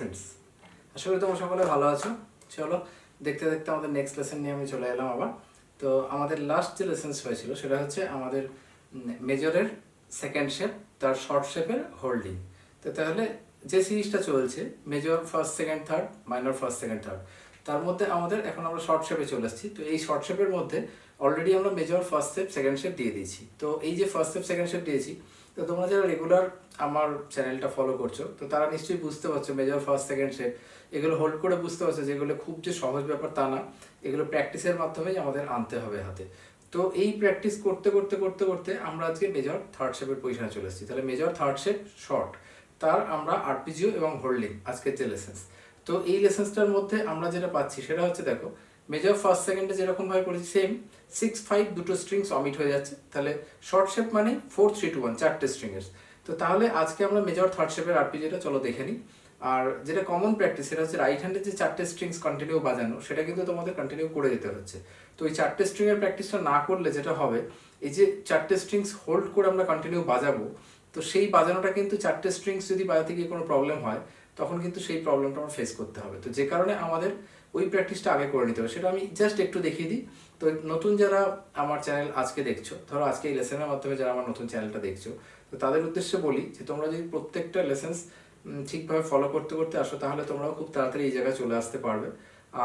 Friends, আশা করি তোমরা সকলে ভালো আছো। চলো দেখতে দেখতে আমাদের নেক্সট লেসন নিয়ে আমি চলে এলাম আবার। তো আমাদের লাস্ট যে লেসেন্স হয়েছিল সেটা হচ্ছে আমাদের মেজরের সেকেন্ড শেপ, তার শর্ট শেপের হোল্ডিং। তো তাহলে যে সিরিজটা চলছে major first second third, minor first second third, তার মধ্যে আমাদের এখন আমরা শর্ট শেপে চলে এসেছি। তো এই শর্ট শেপের মধ্যে অলরেডি আমরা major first shape second shape দিয়ে দিয়েছি। তো এই যে ফার্স্ট শেপ সেকেন্ড শেপ দিয়েছি, তো তোমরা যারা রেগুলার আমার চ্যানেলটা ফলো করছো তো তারা নিশ্চয়ই বুঝতে পারছো মেজর ফার্স্ট সেকেন্ড শেপ এগুলো হোল্ড করে বুঝতে পারছো যে এগুলো খুব যে সহজ ব্যাপার তা না, এগুলো প্র্যাকটিসের মাধ্যমেই আমাদের আনতে হবে হাতে। তো এই প্র্যাকটিস করতে করতে করতে করতে আমরা আজকে মেজর থার্ড শেপের পজিশনে চলে এসেছি। তাহলে মেজর থার্ড শেপ শর্ট, তার আমরা আরপিজিও এবং হোল্ডিং আজকের যে লেসেন্স। তো এই লেসেন্সটার মধ্যে আমরা যেটা পাচ্ছি সেটা হচ্ছে, দেখো মেজর ফার্স্ট সেকেন্ডে যেরকমভাবে করেছি সেম 6-5 দুটো স্ট্রিংস অমিট হয়ে যাচ্ছে। তাহলে শর্ট শেপ মানে 4-3-2-1 চারটে স্ট্রিংয়ের। তো তাহলে আজকে আমরা মেজর থার্ড শেপের আরপিজিটা চলো দেখে নিই। আর যেটা কমন প্র্যাকটিস সেটা হচ্ছে রাইট হ্যান্ডের যে চারটে স্ট্রিংস কন্টিনিউ বাজানো সেটা কিন্তু তোমাদের কন্টিনিউ করে যেতে হচ্ছে। তো এই চারটে স্ট্রিংয়ের প্র্যাকটিসটা না করলে যেটা হবে, এই যে চারটে স্ট্রিংস হোল্ড করে আমরা কন্টিনিউ বাজাবো, তো সেই বাজানোটা কিন্তু চারটে স্ট্রিংস যদি বাজাতে গিয়ে কোনো প্রবলেম হয় তখন কিন্তু সেই প্রবলেমটা আমরা ফেস করতে হবে। তো যে কারণে আমাদের ওই প্র্যাকটিসটা আগে করে নিতে হবে। সেটা আমি জাস্ট একটু দেখিয়ে দিই। তো নতুন যারা আমার চ্যানেল আজকে দেখছো, ধরো আজকে এই লেসনের মাধ্যমে যারা আমার নতুন চ্যানেলটা দেখছো, তো তাদের উদ্দেশ্যে বলি যে তোমরা যদি প্রত্যেকটা লেসেন্স ঠিকভাবে ফলো করতে করতে আসো তাহলে তোমরাও খুব তাড়াতাড়ি এই জায়গায় চলে আসতে পারবে।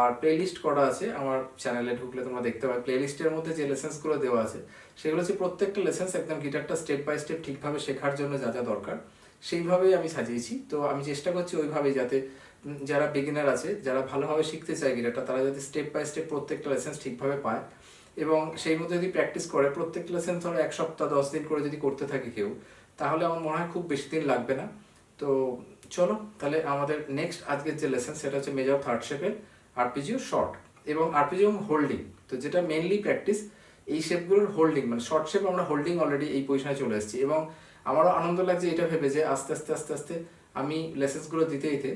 আর প্লেলিস্ট করা আছে আমার চ্যানেলে, ঢুকলে তোমরা দেখতে পাবে প্লেলিস্টের মধ্যে যে লেসেন্সগুলো দেওয়া আছে সেগুলো হচ্ছে প্রত্যেকটা লেসেন্স একদম গিটারটা স্টেপ বাই স্টেপ ঠিকভাবে শেখার জন্য যা যা দরকার সেইভাবেই আমি সাজিয়েছি। তো আমি চেষ্টা করছি ওইভাবেই, যাতে যারা বিগিনার আছে, যারা ভালোভাবে শিখতে চায় গিটারটা, তারা যাতে স্টেপ বাই স্টেপ প্রত্যেকটা লেসেন্স ঠিকভাবে পায় এবং সেই মধ্যে যদি প্র্যাকটিস করে প্রত্যেক লেসেন্স ধরো 1 সপ্তাহ 10 দিন করে যদি করতে থাকে কেউ, তাহলে আমার মনে হয় খুব বেশি দিন লাগবে না। তো চলো তাহলে আমাদের নেক্সট আজকের যে লেসেন সেটা হচ্ছে মেজর থার্ড শেপের আরপিজিও শর্ট এবং আরপিজিও হোল্ডিং। তো যেটা মেইনলি প্র্যাকটিস এই শেপগুলোর হোল্ডিং, মানে শর্ট শেপ আমরা হোল্ডিং অলরেডি এই পজিশনে চলে এসেছি এবং আমারও আনন্দ লাগছে এটা ভেবে যে আস্তে আস্তে আস্তে আস্তে আমি লেসেন্সগুলো দিতে দিতে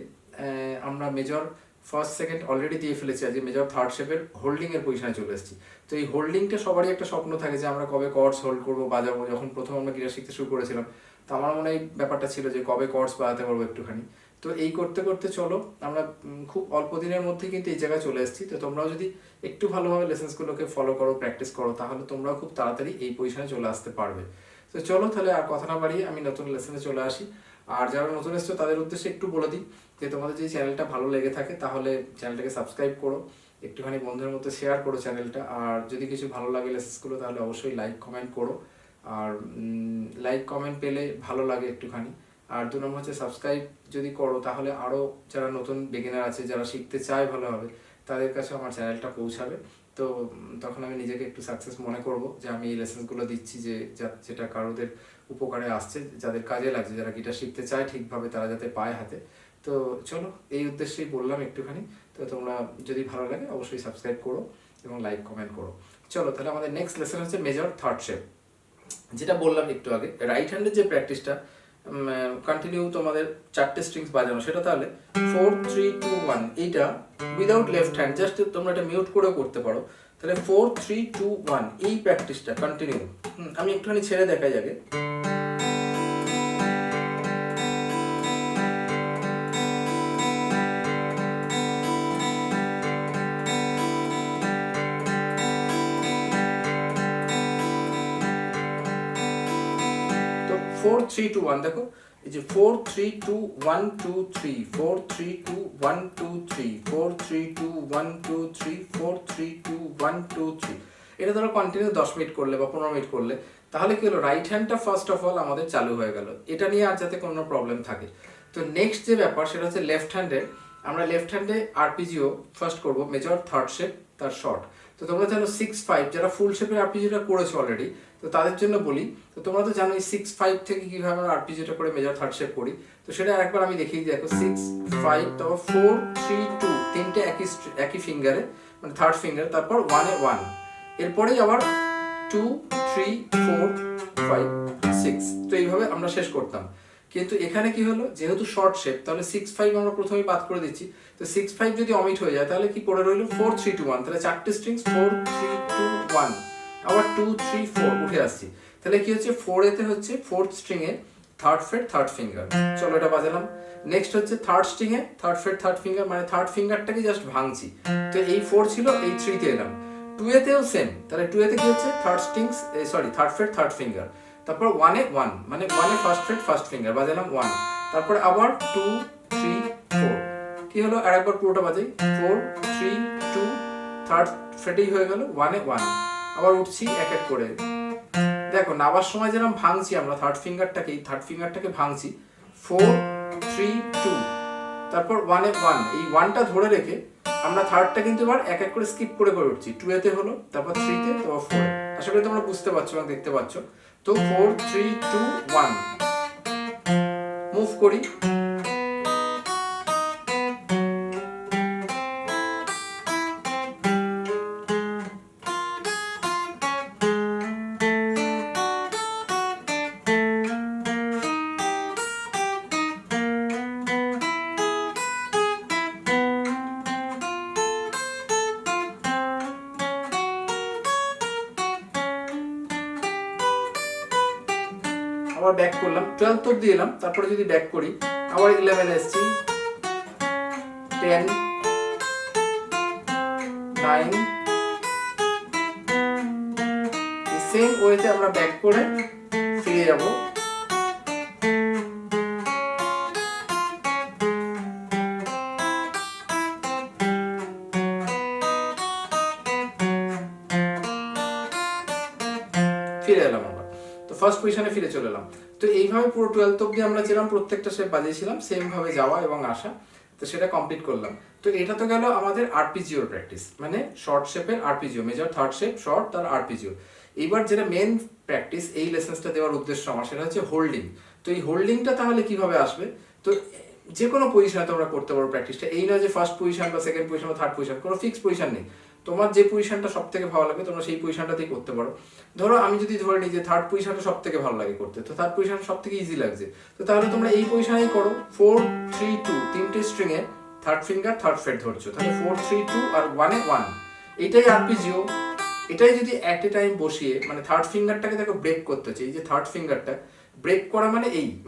আমরা মেজর ফার্স্ট সেকেন্ড অলরেডি দিয়ে ফেলেছি, আজকে মেজর থার্ড শেপের হোল্ডিং এর পজিশনে চলে এসেছি। তো এই হোল্ডিংটা সবারই একটা স্বপ্ন থাকে যে আমরা কবে কর্ডস হোল্ড করবো, বাজাবো। যখন প্রথম আমরা গিটার শিখতে শুরু করেছিলাম তো আমার মনে হয় ব্যাপারটা ছিল যে কবে কর্ডস বাজাতে পারবো একটুখানি। তো এই করতে করতে চলো আমরা খুব অল্প দিনের মধ্যে কিন্তু এই জায়গায় চলে এসেছি। তো তোমরাও যদি একটু ভালোভাবে লেসেন্সগুলোকে ফলো করো, প্র্যাকটিস করো, তাহলে তোমরাও খুব তাড়াতাড়ি এই পজিশনে চলে আসতে পারবে। তো চলো তাহলে আর কথা না বাড়িয়ে আমি নতুন লেসেনে চলে আসি। আর যারা নতুন এসছো তাদের উদ্দেশ্যে একটু বলে দিই যে তোমাদের যদি চ্যানেলটা ভালো লেগে থাকে তাহলে চ্যানেলটাকে সাবস্ক্রাইব করো, একটুখানি বন্ধুদের মধ্যে শেয়ার করো চ্যানেলটা। আর যদি কিছু ভালো লাগে লেসেন্সগুলো তাহলে অবশ্যই লাইক কমেন্ট করো। আর লাইক কমেন্ট পেলে ভালো লাগে একটুখানি। আর 2 নম্বর হচ্ছে সাবস্ক্রাইব যদি করো তাহলে আরও যারা নতুন বিগিনার আছে, যারা শিখতে চায় ভালোভাবে, তাদের কাছে আমার চ্যানেলটা পৌঁছাবে। তো তখন আমি নিজেকে একটু সাকসেস মনে করব যে আমি এই লেসেন্সগুলো দিচ্ছি যে যেটা কারোদের উপকারে আসছে, যাদের কাজে লাগছে, যারা গিটার শিখতে চায় ঠিকভাবে তারা যাতে পায় হাতে। তো চলো এই উদ্দেশ্যেই বললাম একটুখানি। তো তোমরা যদি ভালো লাগে অবশ্যই সাবস্ক্রাইব করো এবং লাইক কমেন্ট করো। চলো তাহলে আমাদের নেক্সট লেসন হচ্ছে মেজর থার্ড শেপ। যেটা বললাম একটু আগে, রাইট হ্যান্ডের যে প্র্যাকটিসটা কন্টিনিউ তোমাদের চারটে স্ট্রিংস বাজানো, সেটা তাহলে 4-3-2-1 এইটা উইদাউট লেফট হ্যান্ড, জাস্ট তোমরা এটা মিউট করেও করতে পারো। তাহলে 4-3-2-1 এই প্র্যাকটিসটা কন্টিনিউ আমি একটুখানি ছেড়ে দেখাই যাবে। তো 4-3-2-1 দেখো, এই যে 4-3-2-1-2-3 4-3-2-1-2-3 4-3-2-1-2-3 4-3-2-1-2-3, এটা ধরো কন্টিনিউ 10 মিনিট করলে বা 15 মিনিট করলে তাহলে কি হলো, রাইট হ্যান্ডটা ফার্স্ট অফ অল আমাদের চালু হয়ে গেল। এটা নিয়ে আর যাতে কোনো প্রবলেম থাকে। তো নেক্সট যে ব্যাপার সেটা হচ্ছে লেফট হ্যান্ডে, আমরা লেফট হ্যান্ডে আরপিজিও ফার্স্ট করবো মেজর থার্ড শেপ তার শর্ট। তো তোমরা জানো 6-5 যারা ফুল শেপের আরপিজিওটা করেছো অলরেডি, তো তাদের জন্য বলি, তো তোমরা তো জানো 6-5 থেকে কিভাবে আমরা আরপিজিওটা করে মেজর থার্ড শেপ করি। তো সেটা আরেকবার আমি দেখিয়ে দিই। দেখো 6-5, তারপর 4-3-2 তিনটে একই ফিঙ্গারে, মানে থার্ড ফিঙ্গার, তারপর 1-1, এরপরেই আবার 2-3-4-5-6। তো এইভাবে আমরা শেষ করতাম। কিন্তু এখানে কি হলো, যেহেতু শর্ট শেপ তাহলে 6-5 আমরা প্রথমেই বাদ করে দিচ্ছি। তো 6-5 যদি অমিট হয়ে যায় তাহলে কি পড়ে রইলো 4-3-2-1, তাহলে চারটে স্ট্রিংস 4-3-2-1, আবার 2-3-4 উঠে আসছি। তাহলে কি হচ্ছে 4 এতে হচ্ছে ফোর্থ স্ট্রিং এ থার্ড ফ্রেট থার্ড ফিঙ্গার। চলো এটা বাজালাম। নেক্সট হচ্ছে থার্ড স্ট্রিং এ থার্ড ফ্রেট থার্ড ফিঙ্গার, মানে থার্ড ফিঙ্গারটাকে জাস্ট ভাঙছি। তো এই 4 ছিল, এই 3 তে এলাম। 2 এতেও সেম, তাহলে 2 এতে কি হচ্ছে third strings sorry third freight third finger, তারপর 1 এ 1 মানে 1 এ ফার্স্ট ফ্রেট ফার্স্ট ফিঙ্গার বাজালাম 1, তারপর আবার 2 3 4, কি হলো আরেকবার পুরোটা বাজাই 4 3 2, থার্ড ফ্রেটেই হয়ে গেল 1 এ 1, আবার উঠছি এক এক করে। দেখো নাবার সময় যেরকম ভাঙছি আমরা থার্ড ফিঙ্গারটাকে ভাঙছি 4 3 2, তারপর 1 এ 1, এই 1টা ধরে রেখে আমরা থার্ডটা কিন্তু এবার এক এক করে স্কিপ করে করে উঠছি। 2 এতে হলো, তারপর 3 তে, তারপর 4 এ। আশা করি তোমরা বুঝতে পারছো এবং দেখতে পাচ্ছ। তো 4 3 2 1 মুভ করি। আবার ব্যাক করলাম 12 অবধি এলাম, তারপরে যদি ব্যাক করি আবার 11 এসেছি 10 9, সেম ওয়েতে আমরা ব্যাক করে ফিরে যাব। ফিরে এলাম আবার, তো ফার্স্ট পজিশনে ফিরে চলে এলাম। তো এইভাবে পুরো 12 অবধি আমরা যেরকম প্রত্যেকটা শেপ বাজিয়েছিলাম সেম ভাবে যাওয়া এবং আসা, তো সেটা কমপ্লিট করলাম। তো এটা তো গেল আমাদের আরপিজিওর প্র্যাকটিস, মানে শর্ট শেপের arpeggio, major third shape short তার আরপিজিও। এইবার যেটা মেন প্র্যাকটিস এই লেসেন্সটা দেওয়ার উদ্দেশ্য আমার, সেটা হচ্ছে হোল্ডিং। তো এই হোল্ডিংটা তাহলে কিভাবে আসবে? তো যে কোনো পজিশনে তোমরা করতে পারো প্র্যাকটিসটা, এই নয় যে ফার্স্ট পজিশন বা সেকেন্ড পজিশন বা থার্ড পজিশন, কোনো ফিক্সড পজিশন নেই। তোমার যে পজিশনটা সব থেকে ভালো লাগে তোমরা সেই পজিশনটাতেই করতে পারো। ধরো আমি যদি ধরে নিই যে থার্ড পজিশনটা সব থেকে ভালো লাগে করতে, তো থার্ড পজিশন সব থেকে ইজি লাগছে, তো তাহলে তোমরা এই পজিশনেই করো। 4 3 2 তিনটে স্ট্রিং এ থার্ড ফিঙ্গার থার্ড ফ্রেট ধরছো, তাহলে 4 3 2 আর 1 এ 1, এটাই আরপিজিও। এটাই যদি অ্যাট এ টাইম বসিয়ে, মানে থার্ড ফিঙ্গারটাকে দেখো ব্রেক করতে হচ্ছে, এই যে থার্ড ফিঙ্গারটা ব্রেক করা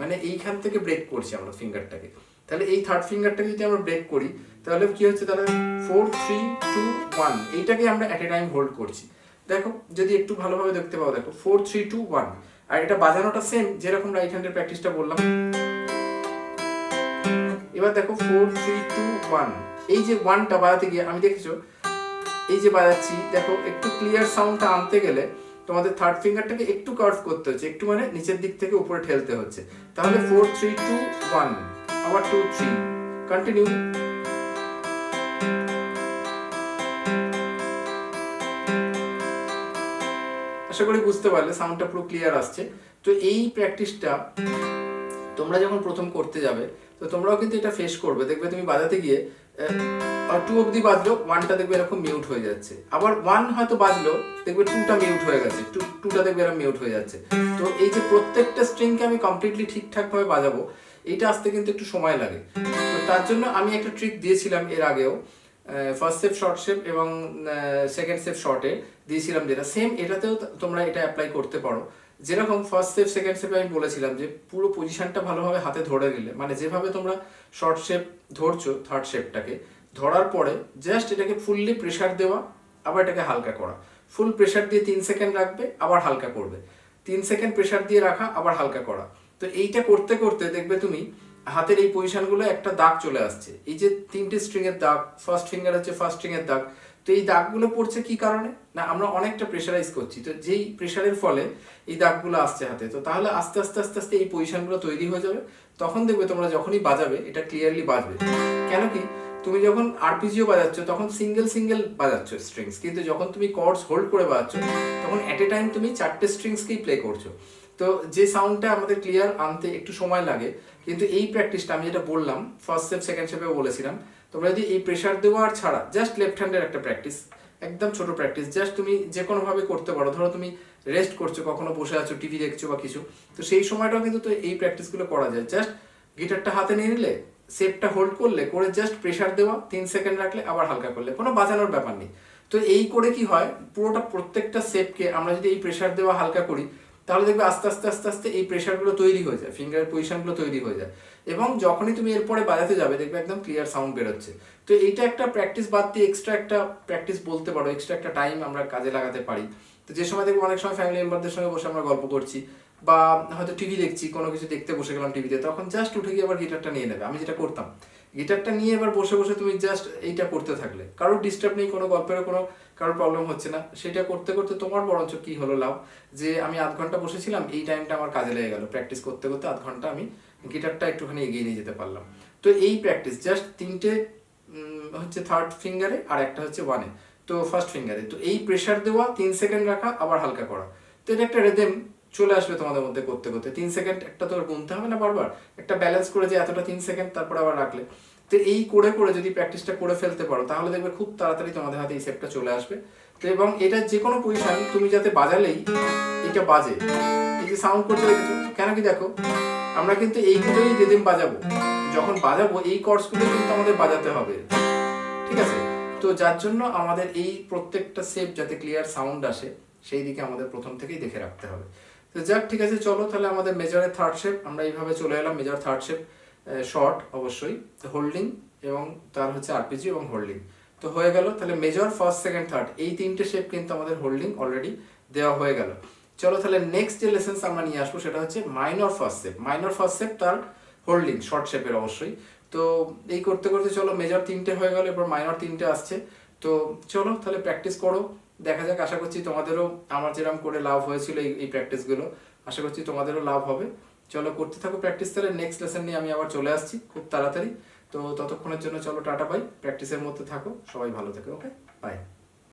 মানে এইখান থেকে ব্রেক করছি আমরা ফিঙ্গারটাকে, তাহলে এই থার্ড ফিঙ্গারটাকে যদি আমরা ব্রেক করি তাহলে কি হচ্ছে, তাহলে 4 3 2 1 এইটাকে আমরা অ্যাট এ টাইম হোল্ড করছি। দেখো যদি একটু ভালোভাবে দেখতে পাও, দেখো 4 3 2 1, আর এটা বাজানোটা সেম যেরকম রাইট হ্যান্ডের প্র্যাকটিসটা বললাম। এবার দেখো 4 3 2 1, এই যে 1টা বাজাতে গিয়ে আমি দেখেছো এই যে বাজাচ্ছি, দেখো একটু ক্লিয়ার সাউন্ডটা আনতে গেলে তোমাদের থার্ড ফিঙ্গারটাকে একটু কার্ভ করতে হচ্ছে, একটু মানে নিচের দিক থেকে উপরে ঠেলতে হচ্ছে। তাহলে 4 3 2 1, আবার 2 3, কন্টিনিউ। আশা করি বুঝতে পারলে সাউন্ডটা পুরো ক্লিয়ার আসছে। তো এই প্র্যাকটিসটা তোমরা যখন প্রথম করতে যাবে তো তোমরাও কিন্তু এটা ফেস করবে, দেখবে তুমি বাজাতে গিয়ে 2 অবধি বাজলো, 1টা দেখবে এরকম মিউট হয়ে যাচ্ছে, আবার 1 হয়তো বাজলো দেখবে 2টা মিউট হয়ে গেছে, 2টা দেখবে এরকম মিউট হয়ে যাচ্ছে। তো এই যে প্রত্যেকটা স্ট্রিংকে আমি কমপ্লিটলি ঠিকঠাক ভাবে বাজাবো, এইটা আসতে কিন্তু একটু সময় লাগে। তো তার জন্য আমি একটা ট্রিক দিয়েছিলাম এর আগেও, ফার্স্ট শেপ শর্ট শেপ এবং সেকেন্ড শেপ শর্টে দিয়েছিলাম, যেটা সেম এটাতেও তোমরা এটা অ্যাপ্লাই করতে পারো। যেরকম ফার্স্ট শেপ সেকেন্ড শেপে আমি বলেছিলাম যে পুরো পজিশনটা ভালোভাবে হাতে ধরে নিলে, মানে যেভাবে তোমরা শর্ট শেপ ধরছো থার্ড শেপটাকে ধরার পরে জাস্ট এটাকে ফুললি প্রেসার দেওয়া, আবার এটাকে হালকা করা, ফুল প্রেসার দিয়ে 3 সেকেন্ড রাখবে, আবার হালকা করবে, 3 সেকেন্ড প্রেসার দিয়ে রাখা, আবার হালকা করা। তো এইটা করতে করতে দেখবে তুমি হাতের এই পজিশনগুলো একটা দাগ চলে আসছে, এই যে 3টে স্ট্রিং এর দাগ, ফার্স্ট ফিঙ্গার হচ্ছে ফার্স্ট স্ট্রিং এর দাগ। তো এই দাগগুলো পড়ছে কি কারণে, না আমরা অনেকটা প্রেসারাইজ করছি, তো যেই প্রেসারের ফলে এই দাগগুলো আসছে হাতে। তো তাহলে আস্তে আস্তে আস্তে আস্তে এই পজিশনগুলো তৈরি হয়ে যাবে, তখন দেখবে তোমরা যখনই বাজাবে এটা ক্লিয়ারলি বাজবে। কেন কি, তুমি যখন আরপিজিও বাজাচ্ছ তখন সিঙ্গেল সিঙ্গেল বাজাচ্ছ স্ট্রিংস, কিন্তু যখন তুমি কর্ডস হোল্ড করে বাজাচ্ছ তখন অ্যাট এ টাইম তুমি 4টে স্ট্রিংসকেই প্লে করছো। তো যে সাউন্ডটা আমাদের ক্লিয়ার আনতে একটু সময় লাগে, কিন্তু এই প্র্যাকটিসটা আমি যেটা বললাম ফার্স্ট শেপ সেকেন্ড শেপেও বলেছিলাম, তোমরা যদি এই প্রেসার দেওয়া আর ছাড়া জাস্ট লেফট হ্যান্ডের একটা প্র্যাকটিস, একদম ছোট প্র্যাকটিস, জাস্ট তুমি যে কোনো ভাবে করতে পারো। ধরো তুমি রেস্ট করছো, কখনো বসে আছো, টিভি দেখছো বা কিছু, তো সেই সময়টাও কিন্তু তো এই প্র্যাকটিসগুলো করা যায়। জাস্ট গিটারটা হাতে নিয়ে নিলে, শেপটা হোল্ড করলে, করে জাস্ট প্রেসার দেওয়া, 3 সেকেন্ড রাখলে, আবার হালকা করলে, কোনো বাজানোর ব্যাপার নেই। তো এই করে কি হয়, পুরোটা প্রত্যেকটা শেপকে আমরা যদি এই প্রেসার দেওয়া হালকা করি তাহলে দেখবে আস্তে আস্তে আস্তে আস্তে এই প্রেশারগুলো তৈরি হয়ে যায়, ফিঙ্গারের পজিশনগুলো তৈরি হয়ে যায়, এবং যখনই তুমি এরপরে বাজাতে যাবে দেখবে একদম ক্লিয়ার সাউন্ড বেরোচ্ছে। তো এইটা একটা প্র্যাকটিস বাদ দিয়ে এক্সট্রা একটা প্র্যাকটিস বলতে পারো, এক্সট্রা একটা টাইম আমরা কাজে লাগাতে পারি। তো যে সময় দেখবো অনেক সময় ফ্যামিলি মেম্বারদের সঙ্গে বসে আমরা গল্প করছি, বা হয়তো টিভি দেখছি, কোনো কিছু দেখতে বসে গেলাম টিভিতে, তখন জাস্ট উঠে গিয়ে আবার গিটারটা নিয়ে নেবে। আমি যেটা করতাম, গিটারটা নিয়ে এবার বসে বসে তুমি জাস্ট এইটা করতে থাকলে, কারোর ডিস্টার্ব নেই, কোনো গল্পেরও কোনো কারোর প্রবলেম হচ্ছে না, সেটা করতে করতে তোমার বরঞ্চ কি হলো লাভ, যে আমি আধ ঘন্টা বসেছিলাম, এই টাইমটা আমার কাজে লেগে গেল, প্র্যাকটিস করতে করতে আধ ঘন্টা আমি গিটারটা একটুখানি এগিয়ে নিয়ে যেতে পারলাম। তো এই প্র্যাকটিস জাস্ট তিনটে হচ্ছে থার্ড ফিঙ্গারে আর একটা হচ্ছে ওয়ানে, তো ফার্স্ট ফিঙ্গারে, তো এই প্রেশার দেওয়া, 3 সেকেন্ড রাখা, আবার হালকা করা। তো এটা একটা রেদেম চলে আসবে তোমাদের মধ্যে করতে করতে। 3 সেকেন্ড একটা তো গুনতে হবে না বারবার, একটা ব্যালেন্স করে যে এতটা 3 সেকেন্ড, তারপর আবার রাখলে। তো এই করে করে যদি প্র্যাকটিসটা করে ফেলতে পারো, তাহলে দেখবে খুব তাড়াতাড়ি তোমাদের হাতে এই সেপটা চলে আসবে। তো এবং এটা যে কোনো পজিশন তুমি যাতে বাজালেই এটা বাজে, এই যে সাউন্ড করতে দেখেছো কেন, কি দেখো আমরা কিন্তু এইগুলোই রিদম বাজাবো, যখন বাজাবো এই কর্ডসগুলো কিন্তু আমাদের বাজাতে হবে, ঠিক আছে? তো যার জন্য আমাদের এই প্রত্যেকটা সেপ যাতে ক্লিয়ার সাউন্ড আসে, সেই দিকে আমাদের প্রথম থেকেই দেখে রাখতে হবে। তো যাক, ঠিক আছে, চলো তাহলে আমাদের মেজরের থার্ড শেপ আমরা এইভাবে চলে এলাম। মেজর থার্ড শেপ শর্ট অবশ্যই, হোল্ডিং এবং তার হচ্ছে আরপিজি এবং হোল্ডিং, তো হয়ে গেল। তাহলে মেজর, ফার্স্ট, সেকেন্ড, থার্ড, এই তিনটে শেপ কিন্তু আমাদের হোল্ডিং অলরেডি দেওয়া হয়ে গেল। চলো তাহলে নেক্সট যে লেসেন্স আমরা নিয়ে আসবো সেটা হচ্ছে minor first shape. Minor first shape তার হোল্ডিং শর্ট শেপের অবশ্যই। তো এই করতে করতে চলো মেজর 3টে হয়ে গেল, এবার মাইনর 3টে আসছে। তো চলো তাহলে প্র্যাকটিস করো, দেখা যাক, আশা করছি তোমাদেরও আমার যেরকম করে লাভ হয়েছিল এই প্র্যাকটিসগুলো, আশা করছি তোমাদেরও লাভ হবে। চলো করতে থাকো প্র্যাকটিস, তাহলে নেক্সট লেসন নিয়ে আমি আবার চলে আসছি খুব তাড়াতাড়ি। তো ততক্ষণের জন্য চলো টাটা বাই, প্র্যাকটিসের মধ্যে থাকো, সবাই ভালো থেকো, ওকে বাই।